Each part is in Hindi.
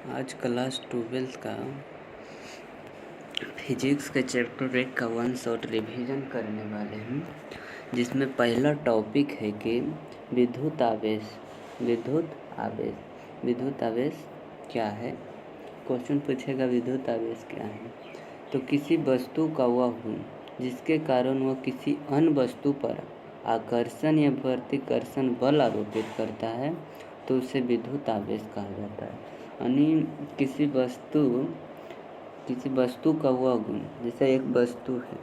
आज क्लास 12th का फिजिक्स के चैप्टर 1 का 1 शॉट रिवीजन करने वाले हैं, जिसमें पहला टॉपिक है कि विद्युत आवेश। विद्युत आवेश क्या है? क्वेश्चन पूछेगा विद्युत आवेश क्या है। तो किसी वस्तु का वह गुण जिसके कारण वह किसी अन्य वस्तु पर आकर्षण या प्रतिकर्षण बल आरोपित करता है तो उसे विद्युत आवेश कहा जाता है। यानी किसी वस्तु का वह गुण, जैसे एक वस्तु है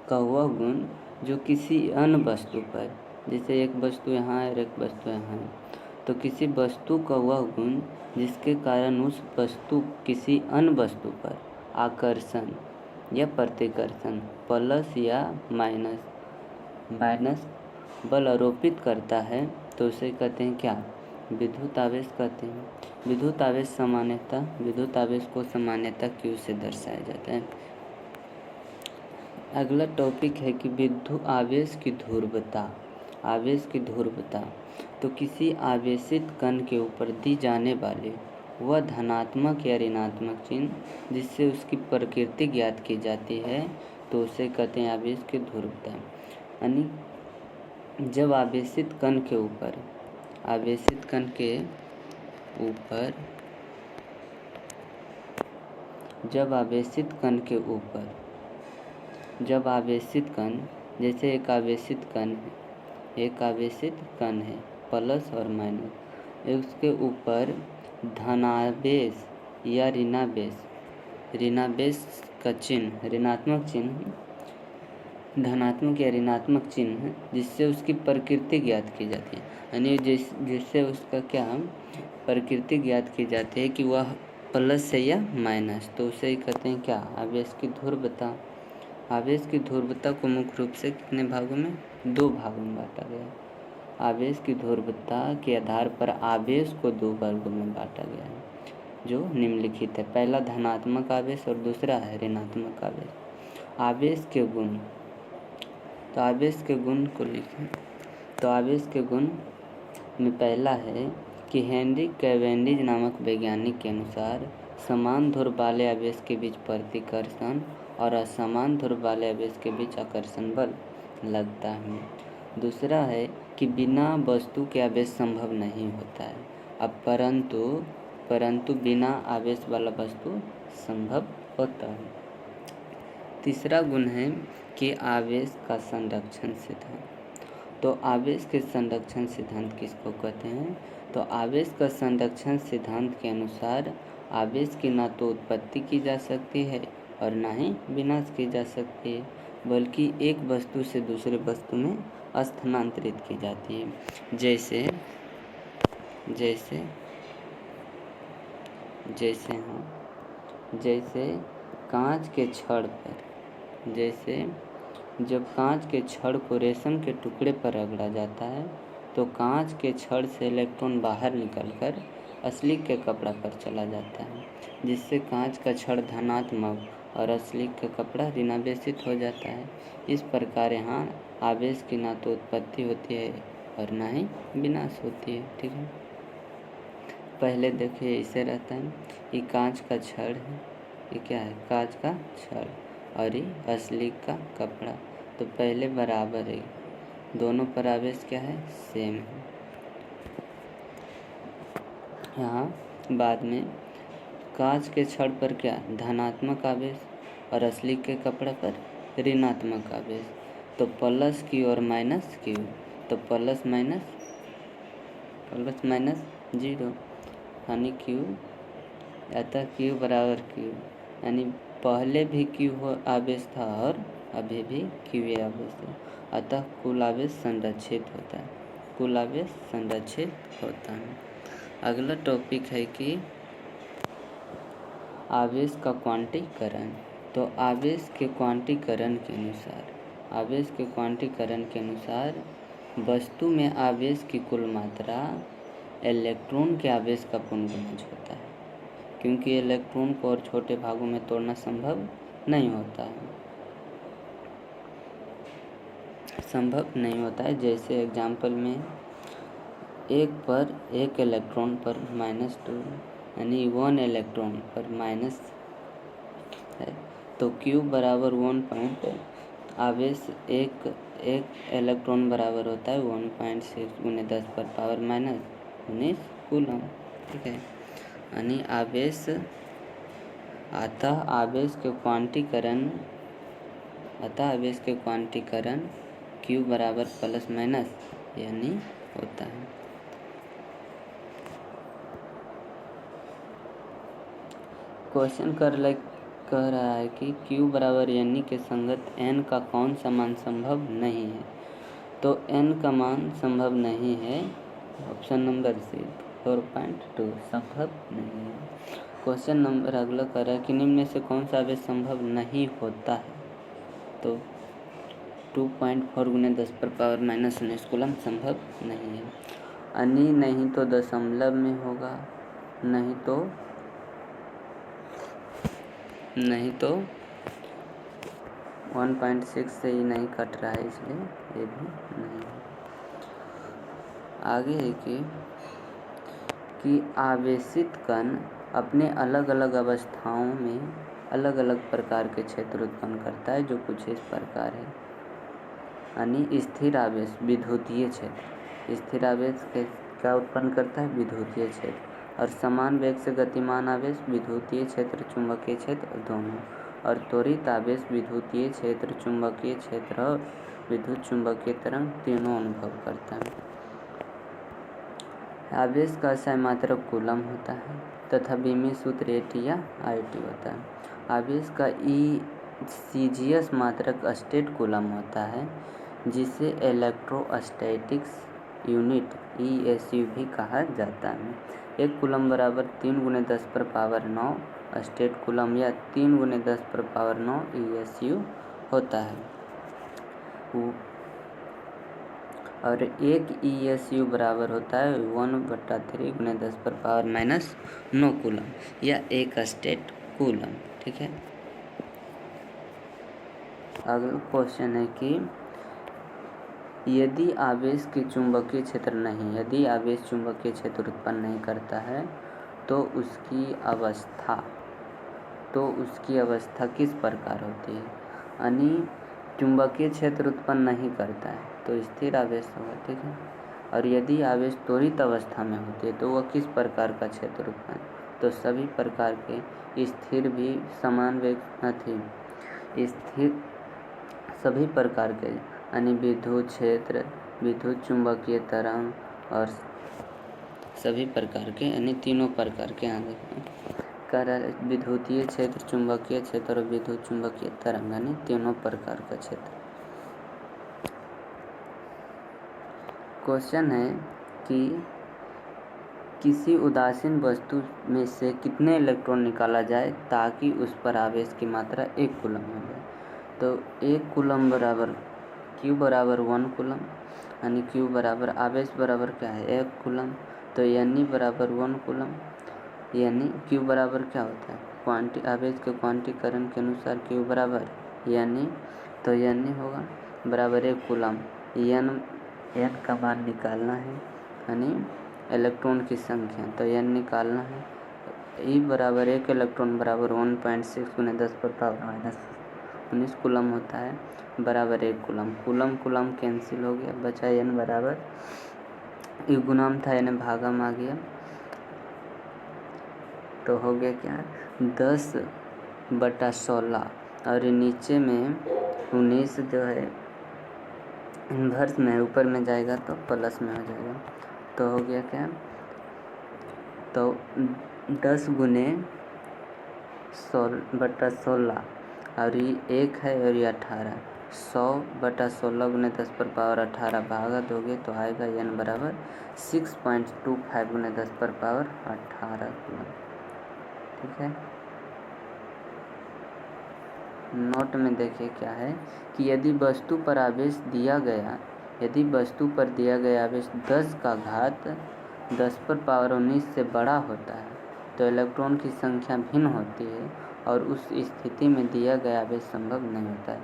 का वह गुण जो किसी अन्य वस्तु पर, जैसे एक वस्तु यहाँ है और एक वस्तु यहाँ है, तो किसी वस्तु का वह गुण जिसके कारण उस वस्तु किसी अन्य वस्तु पर आकर्षण या प्रतिकर्षण प्लस या माइनस बल आरोपित करता है तो उसे कहते हैं क्या? विद्युत आवेश कहते हैं। विद्युत आवेश को सामान्यतः Q से दर्शाया जाता है। अगला टॉपिक है कि विद्युत आवेश की ध्रुवता। तो किसी आवेशित कण के ऊपर दी जाने वाले वह धनात्मक या ऋणात्मक चिन्ह जिससे उसकी प्रकृति ज्ञात की जाती है तो उसे कहते हैं आवेश की ध्रुवता। यानी जब आवेशित कण के ऊपर जब आवेशित कण जैसे एक आवेशित कण है प्लस और माइनस, उसके ऊपर धनावेश या ऋणावेश का चिन्ह, धनात्मक या ऋणात्मक चिन्ह जिससे उसकी प्रकृति ज्ञात की जाती है। यानी जिससे उसका क्या प्रकृति ज्ञात की जाती है कि वह प्लस है या माइनस, तो उसे कहते हैं क्या? आवेश की ध्रुवता। आवेश की ध्रुवता को मुख्य रूप से कितने भागों में? 2 भागों में बांटा गया है। आवेश की ध्रुवता के आधार पर आवेश को 2 वर्गों में बांटा गया है जो निम्नलिखित है। पहला धनात्मक आवेश और दूसरा है ऋणात्मक आवेश। आवेश के गुण, तो आवेश के गुण को लिखें। तो आवेश के गुण में पहला है कि हेनरी कैवेंडिश नामक वैज्ञानिक के अनुसार समान ध्रुव वाले आवेश के बीच प्रतिकर्षण और असमान ध्रुव वाले आवेश के बीच आकर्षण बल लगता है। दूसरा है कि बिना वस्तु के आवेश संभव नहीं होता है, अब परंतु बिना आवेश वाला वस्तु संभव होता है। तीसरा गुण है कि आवेश का संरक्षण सिद्धांत। तो आवेश के संरक्षण सिद्धांत किसको कहते हैं? तो आवेश का संरक्षण सिद्धांत के अनुसार आवेश की ना तो उत्पत्ति की जा सकती है और ना ही विनाश की जा सकती है, बल्कि एक वस्तु से दूसरे वस्तु में स्थानांतरित की जाती है। जैसे कांच के छड़ पर, जब कांच के छड़ को रेशम के टुकड़े पर रगड़ा जाता है तो कांच के छड़ से इलेक्ट्रॉन बाहर निकलकर असली के कपड़ा पर चला जाता है, जिससे कांच का छड़ धनात्मक और असली का कपड़ा ऋणावेशित हो जाता है। इस प्रकार यहाँ आवेश की ना तो उत्पत्ति होती है और ना ही विनाश होती है। ठीक है, पहले देखिए इसे रहता है, ये कांच का छड़ है, ये क्या है? कांच का छड़, और ये असली का कपड़ा, तो पहले बराबर है, दोनों पर आवेश क्या है? सेम है। यहाँ बाद में कांच के छड़ पर क्या? धनात्मक आवेश और असली के कपड़ा पर ऋणात्मक आवेश, तो प्लस Q और माइनस Q, तो प्लस माइनस 0, यानी Q अतः Q बराबर Q, यानी पहले भी Q आवेश था और अभी भी Q आवेश है, अतः कुल आवेश संरक्षित होता है। अगला टॉपिक है कि आवेश का क्वांटीकरण। तो आवेश के क्वांटीकरण के अनुसार वस्तु में आवेश की कुल मात्रा इलेक्ट्रॉन के आवेश का पुनर्गुणज होता है, क्योंकि इलेक्ट्रॉन को और छोटे भागों में तोड़ना संभव नहीं होता है। जैसे एग्जाम्पल में एक इलेक्ट्रॉन पर -2 यानी 1 इलेक्ट्रॉन पर माइनस है, तो Q बराबर 1 पॉइंट आवेश एक इलेक्ट्रॉन बराबर होता है 1.6 × 10⁻⁻19 कूलम। ठीक है, यानी आवेश आवेश के क्वांटीकरण Q बराबर प्लस माइनस यानी होता है। क्वेश्चन कह रहा है कि Q बराबर यानी के संगत n का कौन सा मान संभव नहीं है। तो n का मान संभव नहीं है, ऑप्शन नंबर सी 4.2 संभव नहीं है। क्वेश्चन नंबर अगला कह रहा है कि निम्न में से कौन सा आवेश संभव नहीं होता है। तो 2.4 × 10⁻⁻19 कूलम संभव नहीं है। यानी नहीं तो दशमलव में होगा, नहीं तो 1.6 से ही नहीं कट रहा है, इसलिए ये भी नहीं है। आगे है कि आवेशित कण अपने अलग अलग अवस्थाओं में अलग अलग प्रकार के क्षेत्र उत्पन्न करता है, जो कुछ इस प्रकार है। यानी स्थिर आवेश विद्युतीय क्षेत्र, स्थिर आवेश क्या उत्पन्न करता है, विद्युतीय क्षेत्र। और समान वेग से गतिमान आवेश विद्युतीय क्षेत्र चुंबकीय क्षेत्र दोनों। और त्वरित आवेश विद्युतीय क्षेत्र चुंबकीय क्षेत्र और विद्युत चुंबकीय तरंग तीनों अनुभव करता है। आवेश का असाय मात्रक कूलम होता है तथा विमीय सूत्र AT या IT होता है। आवेश का ECGS मात्रक स्टेट कूलम होता है, जिसे इलेक्ट्रोस्टैटिक्स यूनिट ESU भी कहा जाता है। 1 कूलम बराबर 3 × 10⁻9 स्टेट कूलम या 3 × 10⁻9 ESU होता है। और 1 ESU बराबर होता है 1/3 × 10⁻⁹ कूलम या 1 स्टेट कूलम। ठीक है, अगला क्वेश्चन है कि यदि आवेश के चुंबकीय क्षेत्र यदि आवेश चुंबकीय क्षेत्र उत्पन्न नहीं करता है तो उसकी अवस्था किस प्रकार होती है। यानी चुंबकीय क्षेत्र उत्पन्न नहीं करता है तो स्थिर आवेश होगा। ठीक है, और यदि आवेश त्वरित अवस्था में होती है तो वह किस प्रकार का क्षेत्र उत्पन्न, तो सभी प्रकार के स्थिर भी समान वेग स्थिर सभी प्रकार के यानी विद्युत क्षेत्र, विद्युत चुंबकीय तरंग और सभी प्रकार के यानी तीनों प्रकार के विद्युतीय क्षेत्र, चुंबकीय क्षेत्र और विद्युत चुंबकीय तरंग यानी तीनों प्रकार का क्षेत्र। क्वेश्चन है कि किसी उदासीन वस्तु में से कितने इलेक्ट्रॉन निकाला जाए ताकि उस पर आवेश की मात्रा 1 कूलम हो जाए। तो 1 कूलम बराबर Q बराबर 1 कूलम, यानी Q बराबर आवेश बराबर क्या है 1 कूलम, तो N बराबर 1 कूलम। यानी Q बराबर क्या होता है, आवेश के क्वांटीकरण के अनुसार Q बराबर N, तो N होगा बराबर 1 कूलम। N का मान निकालना है, यानी इलेक्ट्रॉन की संख्या, तो N निकालना है। E बराबर 1 इलेक्ट्रॉन बराबर 1.6 × 10⁻⁻19 कूलम होता है, बराबर 1 कूलम। कूलम कैंसिल हो गया, बचा N बराबर गुणाम था N भागम आ गया, तो हो गया क्या 10/16 और नीचे में 19 जो है इन्वर्स में ऊपर में जाएगा तो प्लस में हो जाएगा, तो हो गया क्या, तो 10 × 16 और ये 1 है और ये 18, 100/16 × 10⁻18 भागा दोगे तो आएगा N बराबर 6.25 × 10⁻18 कूलम। ठीक है, नोट में देखिए क्या है कि यदि वस्तु पर दिया गया आवेश 10 का घात 10⁻19 से बड़ा होता है तो इलेक्ट्रॉन की संख्या भिन्न होती है और उस स्थिति में दिया गया आवेश संभव नहीं होता है।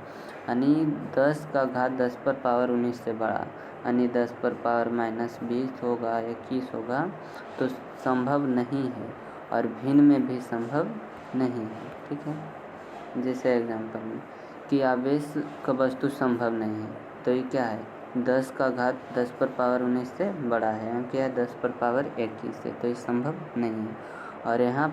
यानी 10 का घात 10⁻19 से बड़ा यानी 10⁻−20 होगा, 21 होगा, तो संभव नहीं है। और भिन्न में भी संभव नहीं है। ठीक है, जैसे एग्जाम्पल में कि आवेश का वस्तु संभव नहीं है, तो ये क्या है, 10 का घात 10 पर पावर 19 से बड़ा है, यहाँ क्या है 10 पर पावर 21 से, तो ये संभव नहीं है। और यहाँ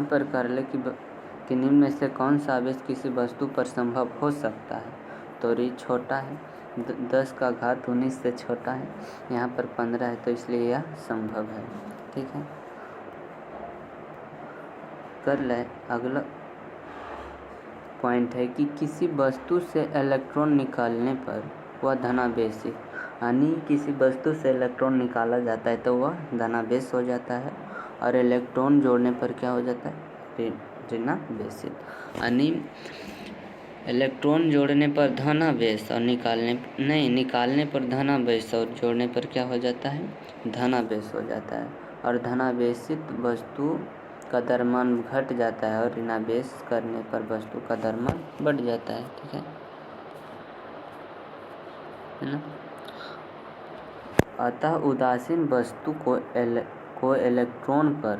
पर कर ले कि निम्न में से कौन सा आवेश किसी वस्तु पर संभव हो सकता है, तो ये छोटा है, 10 का घात 19 से छोटा है, यहाँ पर 15 है, तो इसलिए यह संभव है। ठीक है, कर ले। अगला पॉइंट है कि किसी वस्तु से इलेक्ट्रॉन निकालने पर वह धनावेशित, यानी किसी वस्तु से इलेक्ट्रॉन निकाला जाता है तो वह धनावेश हो जाता है, और इलेक्ट्रॉन जोड़ने पर क्या हो जाता है, ऋणावेशित। यानी इलेक्ट्रॉन जोड़ने पर धनावेश और निकालने पर धनावेश और जोड़ने पर क्या हो जाता है, धनावेश हो जाता है। और धनावेशित वस्तु का द्रव्यमान घट जाता है और ऋणावेश करने पर वस्तु का द्रव्यमान बढ़ जाता है। ठीक है ना। अतः उदासीन वस्तु को इलेक्ट्रॉन पर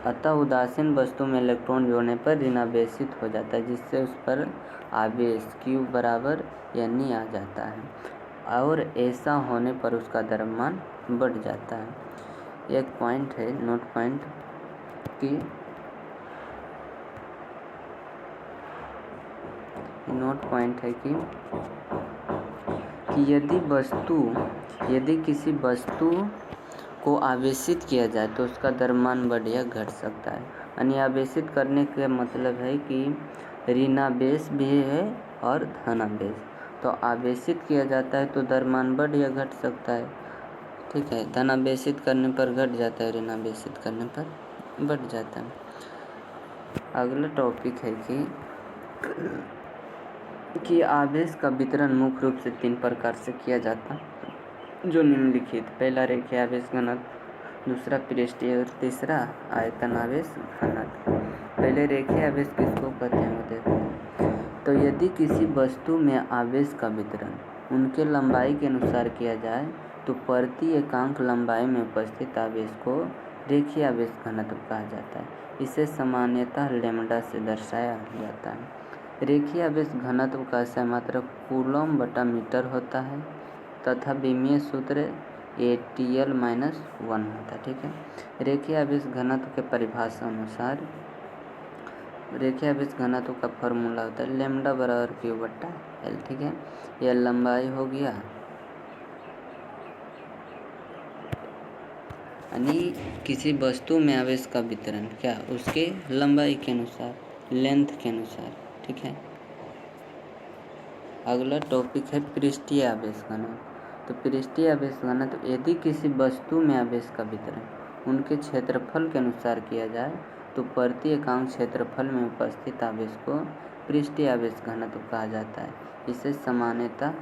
अतः उदासीन वस्तु में इलेक्ट्रॉन जोड़ने पर ऋणावेशित हो जाता है, जिससे उस पर आवेश Q बराबर N आ जाता है, और ऐसा होने पर उसका द्रव्यमान बढ़ जाता है। एक पॉइंट है, नोट पॉइंट, है कि यदि किसी वस्तु को आवेशित किया जाए तो उसका द्रव्यमान बढ़ या घट सकता है। यानी आवेशित करने का मतलब है कि ऋणावेश भी है और धनावेश। तो आवेशित किया जाता है तो द्रव्यमान बढ़ या घट सकता है। ठीक है, धनावेशित करने पर घट जाता है, ऋणावेशित करने पर बढ़ जाता है। अगला टॉपिक है कि आवेश का वितरण मुख्य रूप से 3 प्रकार से किया जाता है, जो निम्नलिखित: पहला रेखीय आवेश घनत्व, दूसरा पृष्ठीय और तीसरा आयतन आवेश घनत्व। पहले रेखीय आवेश किसको कहते हैं वो देखते हैं। तो यदि किसी वस्तु में आवेश का वितरण उनके लंबाई के अनुसार किया जाए तो प्रति एकांक लंबाई में उपस्थित आवेश को रेखीय आवेश घनत्व कहा जाता है। इसे सामान्यतः लैम्ब्डा से दर्शाया जाता है। रेखीय आवेश घनत्व का सैमात्रक कूलम बटा मीटर होता है तथा विमीय सूत्र ATL-1 होता है। ठीक है, रेखीय आवेश घनत्व के परिभाषा अनुसार रेखीय आवेश घनत्व का फॉर्मूला होता है लैम्ब्डा बराबर Q बटा L। ठीक है, यह लंबाई हो गया, यानी किसी वस्तु में आवेश का वितरण क्या उसके लंबाई के अनुसार, लेंथ के अनुसार। ठीक है, अगला टॉपिक है पृष्ठीय आवेश घनत्व। तो पृष्ठीय आवेश घनत्व यदि किसी वस्तु में आवेश का वितरण उनके क्षेत्रफल के अनुसार किया जाए तो प्रति एकांक क्षेत्रफल में उपस्थित आवेश को पृष्ठीय आवेश घनत्व कहा जाता है। इसे सामान्यतः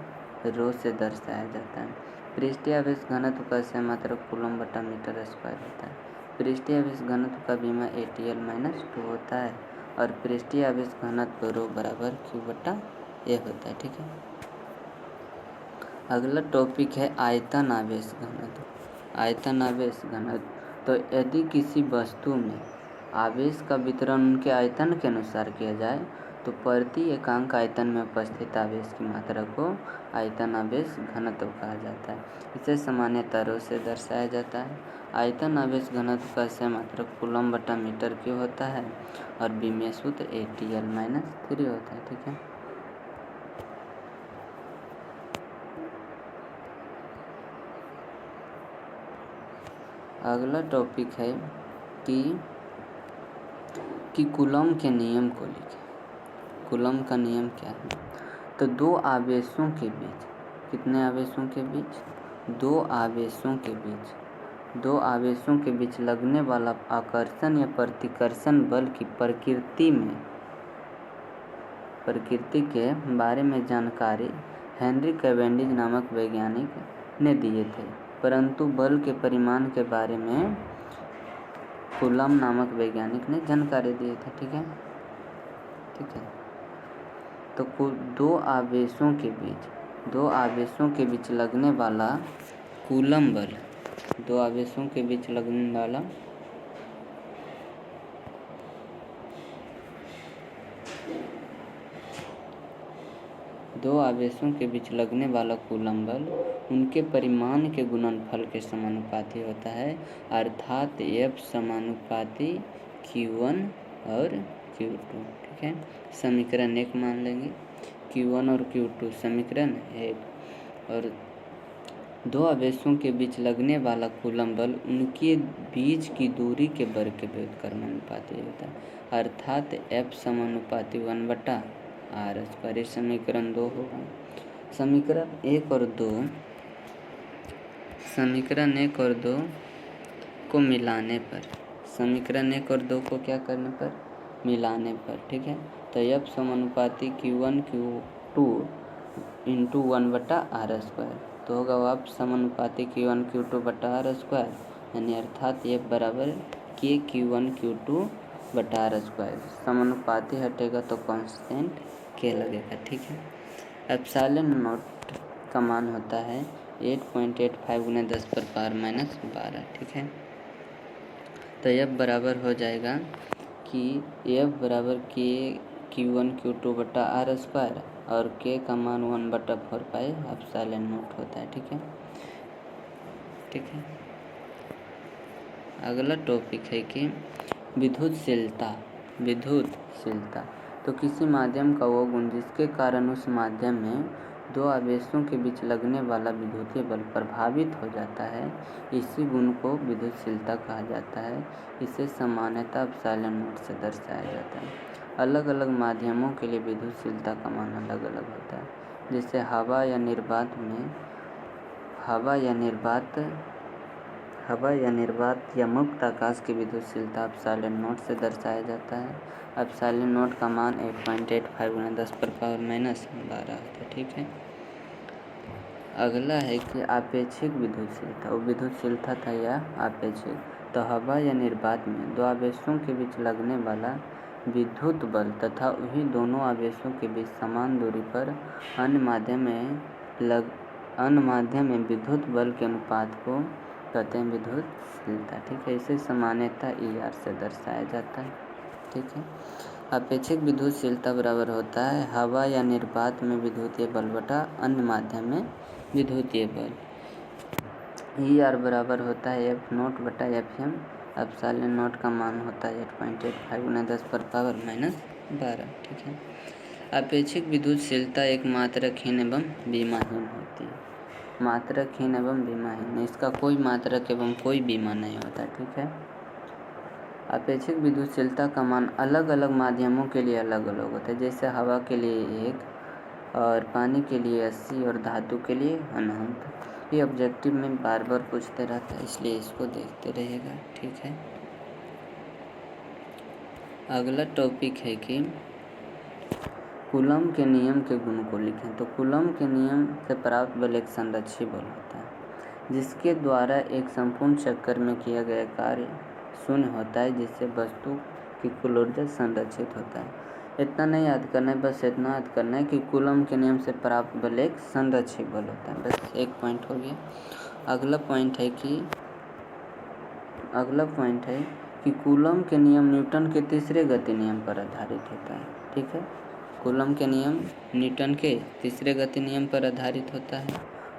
रो से दर्शाया जाता है। पृष्ठीय आवेश घनत्व का सैमात्रक कूलम बटा मीटर स्क्वायर होता है। पृष्ठीय आवेश घनत्व का विमा ATL-2 होता है और पृष्ठीय आवेश घनत्व रो बराबर Q बटा A होता है। ठीक है, अगला टॉपिक है आयतन आवेश घनत्व। आयतन आवेश घनत्व, तो यदि किसी वस्तु में आवेश का वितरण उनके आयतन के अनुसार किया जाए तो प्रति एकांक आयतन में उपस्थित आवेश की मात्रा को आयतन आवेश घनत्व कहा जाता है। इसे सामान्यतः रो से दर्शाया जाता है। आयतन आवेश घनत्व का सैमात्रक कूलम बटा मीटर क्यूब होता है और विमीय सूत्र ATL-3 होता है। ठीक है, अगला टॉपिक है कि कूलम के नियम को लिखें। कूलम का नियम क्या है? तो दो आवेशों के बीच, कितने आवेशों के बीच? दो आवेशों के बीच लगने वाला आकर्षण या प्रतिकर्षण बल की प्रकृति के बारे में जानकारी हेनरी कैवेंडिश नामक वैज्ञानिक ने दिए थे, परंतु बल के परिमाण के बारे में कूलम नामक वैज्ञानिक ने जानकारी दिए थे। ठीक है, तो दो आवेशों के बीच लगने वाला कूलम बल दो आवेशों के बीच लगने वाला कूलम बल उनके परिमाण के गुणनफल के समानुपाती होता है, अर्थात F समानुपाती Q1 और Q2। ठीक है, समीकरण 1 मान लेंगे। Q1 और Q2 समीकरण 1। और दो आवेशों के बीच लगने वाला कूलम बल उनके बीच की दूरी के वर्ग के व्युत्क्रमानुपाती होता है, अर्थात F समानुपाती 1/r²। ये समीकरण 2 होगा। समीकरण 1 और 2 को मिलाने पर, समीकरण 1 और 2 को क्या करने पर, मिलाने पर। ठीक है, तो F समानुपाती Q1 Q2 इंटू 1/r², तो होगा F समानुपाती Q1 Q2/r², यानी अर्थात F बराबर K Q1 Q2/r²। समानुपाती हटेगा तो कांस्टेंट K लगेगा। ठीक है, एप्सिलॉन नॉट का मान होता है 8.85 × 10⁻⁻12। ठीक है, तो F बराबर हो जाएगा कि F बराबर K Q1 Q2/r² और K का मान 1/4 एप्सिलॉन नॉट होता है। ठीक है, अगला टॉपिक है कि विद्युतशीलता। तो किसी माध्यम का वो गुण जिसके कारण उस माध्यम में दो आवेशों के बीच लगने वाला विद्युतीय बल प्रभावित हो जाता है, इसी गुण को विद्युतशीलता कहा जाता है। इसे सामान्यतः एप्सिलॉन नॉट से दर्शाया जाता है। अलग अलग माध्यमों के लिए विद्युतशीलता का मान अलग अलग होता है। जैसे हवा या निर्वात या मुक्त आकाश की विद्युतशीलता एप्सिलॉन नॉट से दर्शाया जाता है। एप्सिलॉन नॉट का मान 8.85 × 10⁻⁻12 होता है। ठीक है, अगला है कि आपेक्षिक विद्युतशीलता। वो विद्युतशीलता था यह आपेक्षिक। तो हवा या निर्वात में दो आवेशों के बीच लगने वाला विद्युत बल तथा वही दोनों आवेशों के बीच समान दूरी पर अन्य माध्यम में विद्युत बल के अनुपात को कहते हैं विद्युतशीलता। ठीक है, इसे सामान्यतः ER से दर्शाया जाता है। ठीक है, आपेक्षिक विद्युतशीलता बराबर होता है हवा या निर्वात में विद्युतीय बल बटा अन्य माध्यम में विद्युतीय बल। ER बराबर होता है F0/Fm। एप्सिलॉन नॉट का मान होता है 8.85 × 10⁻⁻12। ठीक है, आपेक्षिक विद्युतशीलता एक मात्रकहीन एवं विमाहीन होती है। मात्रकहीन एवं विमाहीन, इसका कोई मात्रक एवं कोई विमा नहीं होता। ठीक है, आपेक्षिक विद्युतशीलता का मान अलग अलग माध्यमों के लिए अलग अलग होता है। जैसे हवा के लिए 1 और पानी के लिए 80 और धातु के लिए अनंत। ये ऑब्जेक्टिव में बार बार पूछते रहता है, इसलिए इसको देखते रहिएगा। ठीक है, अगला टॉपिक है कि कूलम के नियम के गुण को लिखें। तो कूलम के नियम से प्राप्त बल एक संरक्षी बल होता है, जिसके द्वारा एक संपूर्ण चक्कर में किया गया कार्य शून्य होता है, जिससे वस्तु की कुल ऊर्जा संरक्षित होता है। इतना नहीं याद करना है, बस इतना याद करना है कि कूलम के नियम से प्राप्त बल एक संरक्षी बल होता है। बस एक पॉइंट हो गया। अगला पॉइंट है कि कूलम के नियम न्यूटन के तीसरे गति नियम पर आधारित होता है। ठीक है, कूलम के नियम न्यूटन के तीसरे गति नियम पर आधारित होता है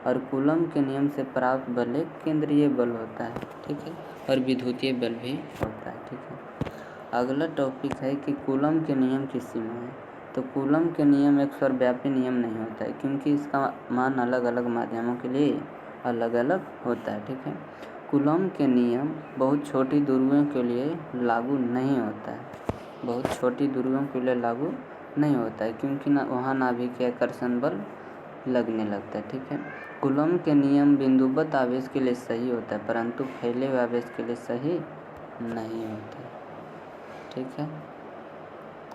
और कूलम के नियम से प्राप्त बल एक केंद्रीय बल होता है। ठीक है, और विद्युतीय बल भी होता है। ठीक है, अगला टॉपिक है कि कूलम के नियम की सीमा है। तो कूलम के नियम एक सर्वव्यापी नियम नहीं होता है, क्योंकि इसका मान अलग अलग माध्यमों के लिए अलग अलग होता है। ठीक है, कूलम के नियम बहुत छोटी दूरियों के लिए लागू नहीं होता है। बहुत छोटी दूरियों के लिए लागू नहीं होता है, क्योंकि वहाँ नाभिकीय आकर्षण बल लगने लगता है। ठीक है, कूलम के नियम बिंदुवत आवेश के लिए सही होता है, परंतु फैले हुए आवेश के लिए सही नहीं होता है। ठीक है,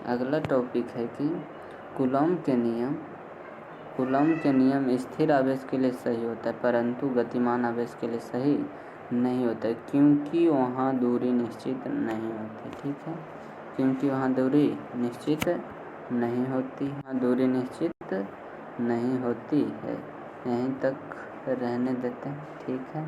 अगला टॉपिक है कि कूलम के नियम स्थिर आवेश के लिए सही होता है, परंतु गतिमान आवेश के लिए सही नहीं होता है, क्योंकि वहाँ दूरी निश्चित नहीं होती। ठीक है, क्योंकि वहाँ दूरी निश्चित नहीं होती है। यहीं तक रहने देते हैं। ठीक है।